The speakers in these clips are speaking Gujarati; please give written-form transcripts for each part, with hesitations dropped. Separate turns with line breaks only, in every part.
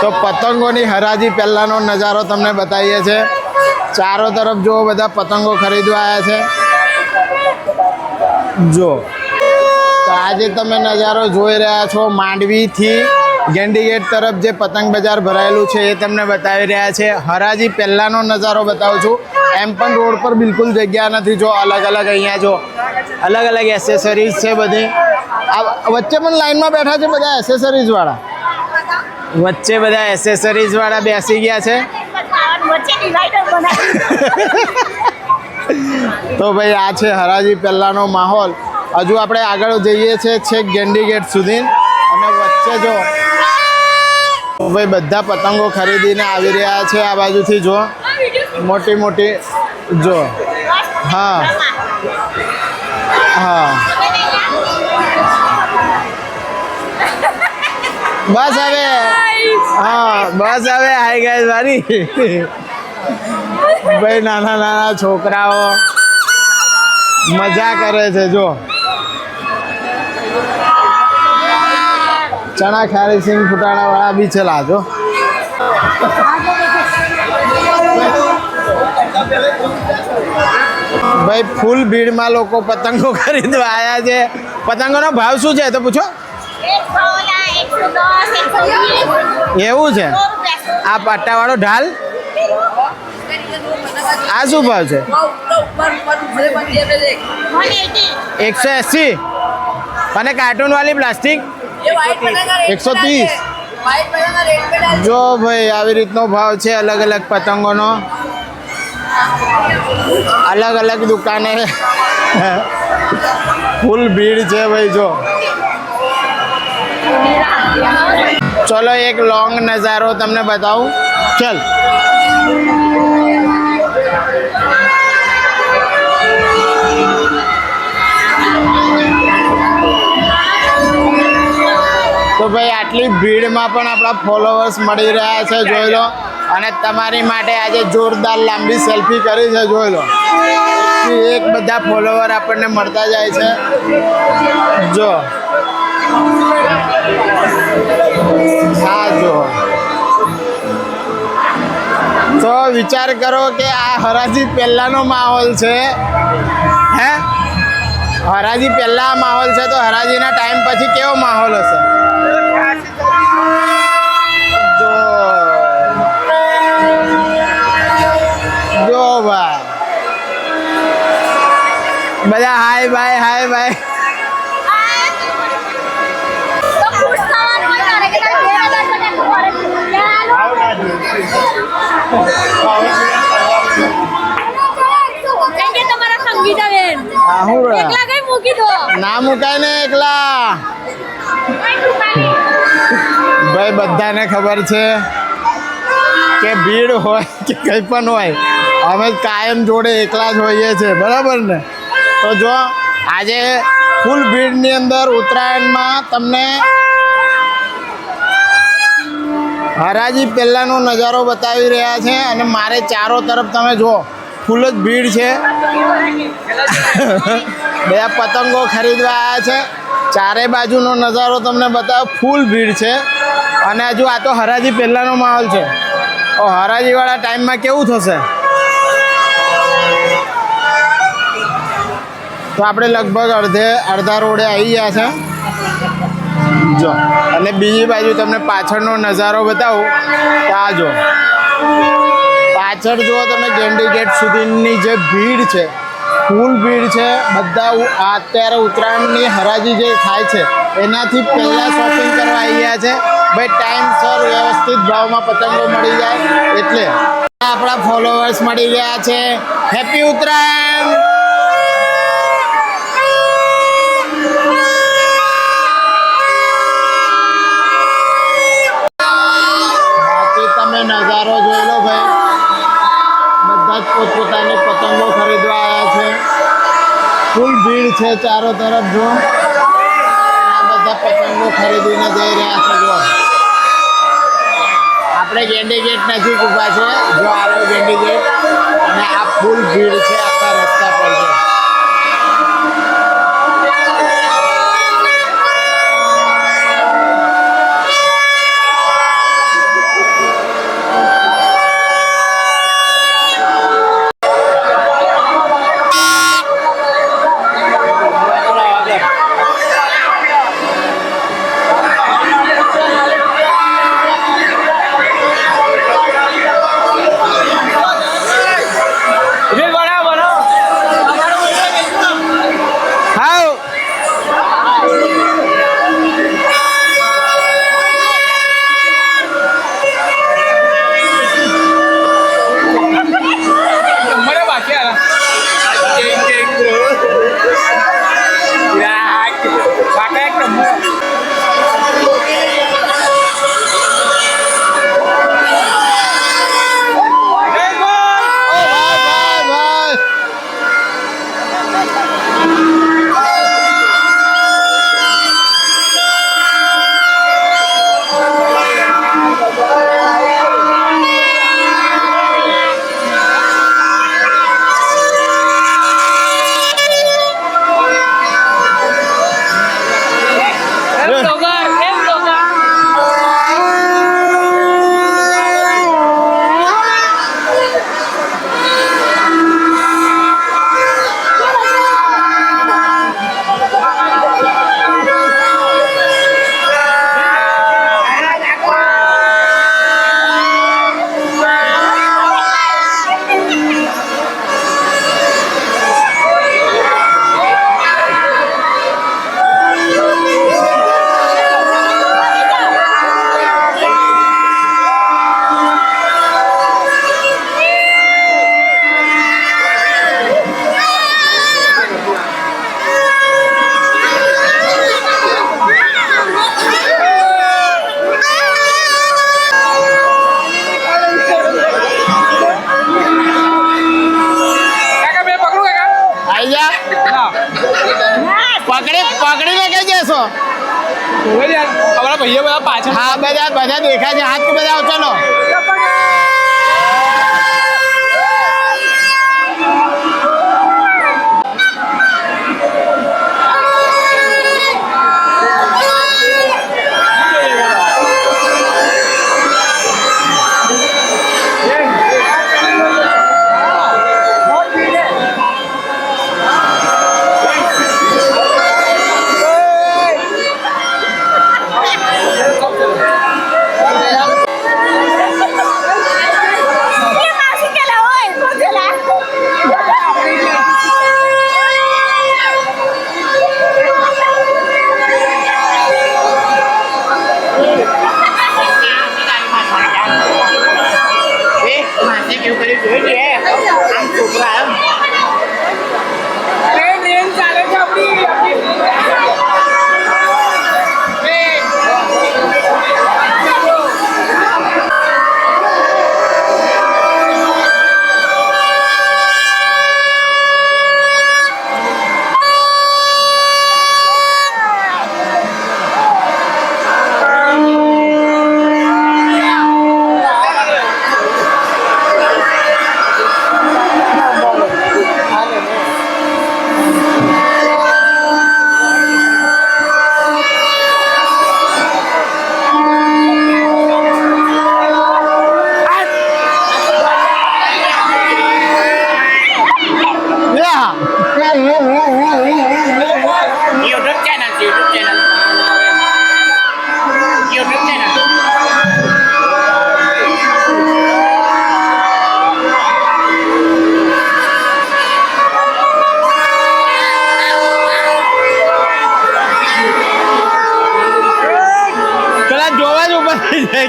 તો પતંગોની હરાજી પહેલાંનો નજારો તમને બતાવીએ છીએ। ચારો તરફ જો બધા પતંગો ખરીદવા આવ્યા છે। જો તો આજે તમે નજારો જોઈ રહ્યા છો માંડવીથી ગેંડી ગેટ તરફ જે પતંગ બજાર ભરાયેલું છે એ તમને બતાવી રહ્યા છે। હરાજી પહેલાંનો નજારો બતાવું છું। એમ પણ રોડ પર બિલકુલ જગ્યા નથી। જો અલગ અલગ અહીંયા જો અલગ અલગ એસેસરીઝ છે બધી। આ વચ્ચે પણ લાઈનમાં બેઠા છે બધા એસેસરીઝવાળા। વચ્ચે બધા એસેસરીઝવાળા બેસી ગયા છે। તો ભાઈ આ છે હરાજી પહેલાંનો માહોલ। હજુ આપણે આગળ જઈએ છીએ છેક ગેંડી ગેટ સુધી અને વચ્ચે જો ભાઈ બધા પતંગો ખરીદીને આવી રહ્યા છે। આ બાજુથી જો મોટી મોટી જો હા હા બસ હવે હા બસ હવે આવી ગઈ મારી ભાઈ નાના નાના છોકરાઓ મજા કરે છે। જો ચણા ખારી સિંગ ફુટાણા વાળા બી છે લાજો। ભાઈ ફૂલ ભીડમાં લોકો પતંગો ખરીદવા આવ્યા છે। પતંગોનો ભાવ શું છે તો પૂછો। એવું છે। આ પટ્ટાવાળો ઢાલ આ શું ભાવ છે? 180। અને કાર્ટૂન વાળી પ્લાસ્ટિક 130। જો ભાઈ આવી રીતનો ભાવ છે અલગ અલગ પતંગોનો। અલગ અલગ દુકાને ફૂલ ભીડ છે ભાઈ। જો ચલો એક લોંગ નજારો તમને બતાવું। ચલ તો ભાઈ આટલી ભીડમાં પણ આપણા ફોલોવર્સ મળી રહ્યા છે। જોઈ લો અને તમારી માટે આજે જોરદાર લાંબી સેલ્ફી કરી છે। જોઈ લો એક બધા ફોલોવર આપણને મળતા જાય છે। જો હા જો તો વિચાર કરો કે આ હરાજી પહેલાંનો માહોલ છે। હે હરાજી પહેલાં માહોલ છે તો હરાજીના ટાઈમ પછી કેવો માહોલ હશે? જો ભાઈ બધા હાય બાય હાય બાય। ના મુકાય ને એકલા ભાઈ બધાને ખબર છે કે ભીડ હોય કે કંઈ પણ હોય અમે કાયમ જોડે એકલા જ હોઈએ છીએ। બરાબર ને? તો જો આજે ફૂલ ભીડની અંદર ઉત્તરાયણમાં તમને હરાજી પહેલાંનો નજારો બતાવી રહ્યા છે અને મારે ચારો તરફ તમે જુઓ ફૂલ જ ભીડ છે। બધા પતંગો ખરીદવા આવ્યા છે। ચારે બાજુનો નજારો તમને બતાવો ફૂલ ભીડ છે અને હજુ આ તો હરાજી પહેલાંનો માહોલ છે। તો હરાજીવાળા ટાઈમમાં કેવું થશે? તો આપણે લગભગ અડધા રોડે આવી ગયા છે। જો અને બીજી બાજુ તમને પાછળનો નજારો બતાવું તો આ જો પાછળ જુઓ તમે ગેંડી ગેટ સુધીની જે ભીડ છે ફૂલ ભીડ છે। બધા અત્યારે ઉત્તરાયણની હરાજી જે થાય છે એનાથી પહેલાં શોપિંગ કરવા આવી ગયા છે ભાઈ। ટાઈમસર વ્યવસ્થિત ભાવમાં પતંગો મળી જાય એટલે આપણા ફોલોવર્સ મળી ગયા છે। હેપી ઉત્તરાયણ। નજારો જોઈ લો ભાઈ બધા જ પોતપોતાની પતંગો ખરીદવા આવ્યા છે। ફૂલ ભીડ છે ચારો તરફ। જો આ બધા પતંગો ખરીદીને જઈ રહ્યા છે। જો આપણે ગેંડી ગેટ નજીક ઊભા છે। જો આવ્યો ગેંડી ગેટ અને આ ફૂલ ભીડ છે આખા રસ્તા પર છે।
અમારા ભાઈઓ બધા પાછળ
હા બધા બધા દેખાય છે હાથ બધા ચલો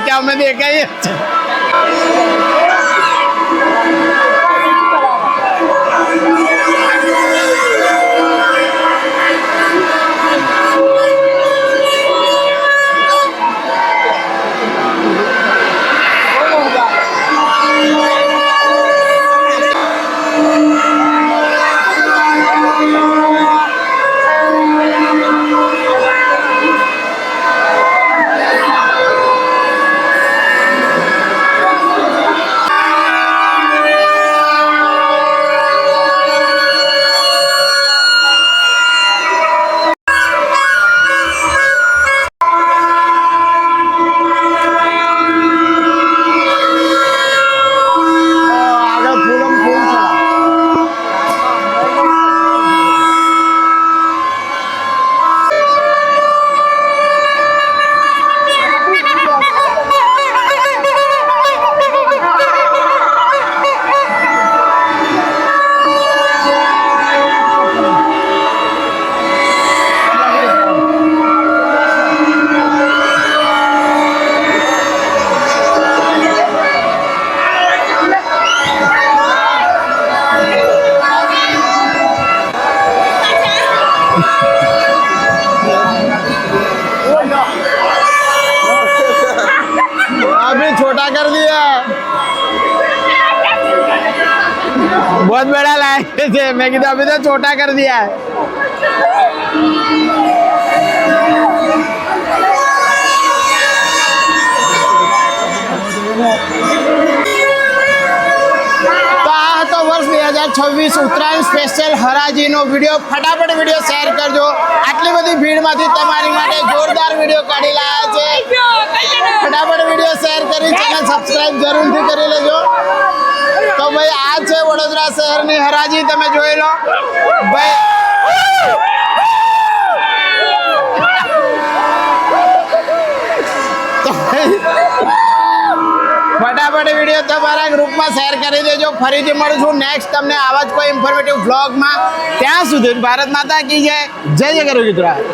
કે અમે દેખાઈએ अभी छोटा कर दिया बहुत बड़ा लाए थे मैं कहता अभी तो छोटा कर दिया है तो वर्ष 2026 उत्तरायण स्पेशल हराजीનો વિડીયો ફટાફટ વિડીયો શેર કરજો આટલી બધી ભીડમાંથી તમારી માટે જોરદાર વિડીયો કાઢી લાયા છે ફટાફટ વિડીયો શેર કરી ચેનલ સબસ્ક્રાઇબ જરૂરથી કરી લેજો તો ભાઈ આ છે વડોદરા શહેરની હરાજી તમે જોઈ લો ભાઈ फटाफट वीडियो तमारा ग्रुप में शेर कर देजो फरीथी मळीशुं नेक्स्ट तमने आवा ज कोई इन्फॉर्मेटिव व्लॉग में त्यां सुधी भारत माता की जय जय जय गुजरात।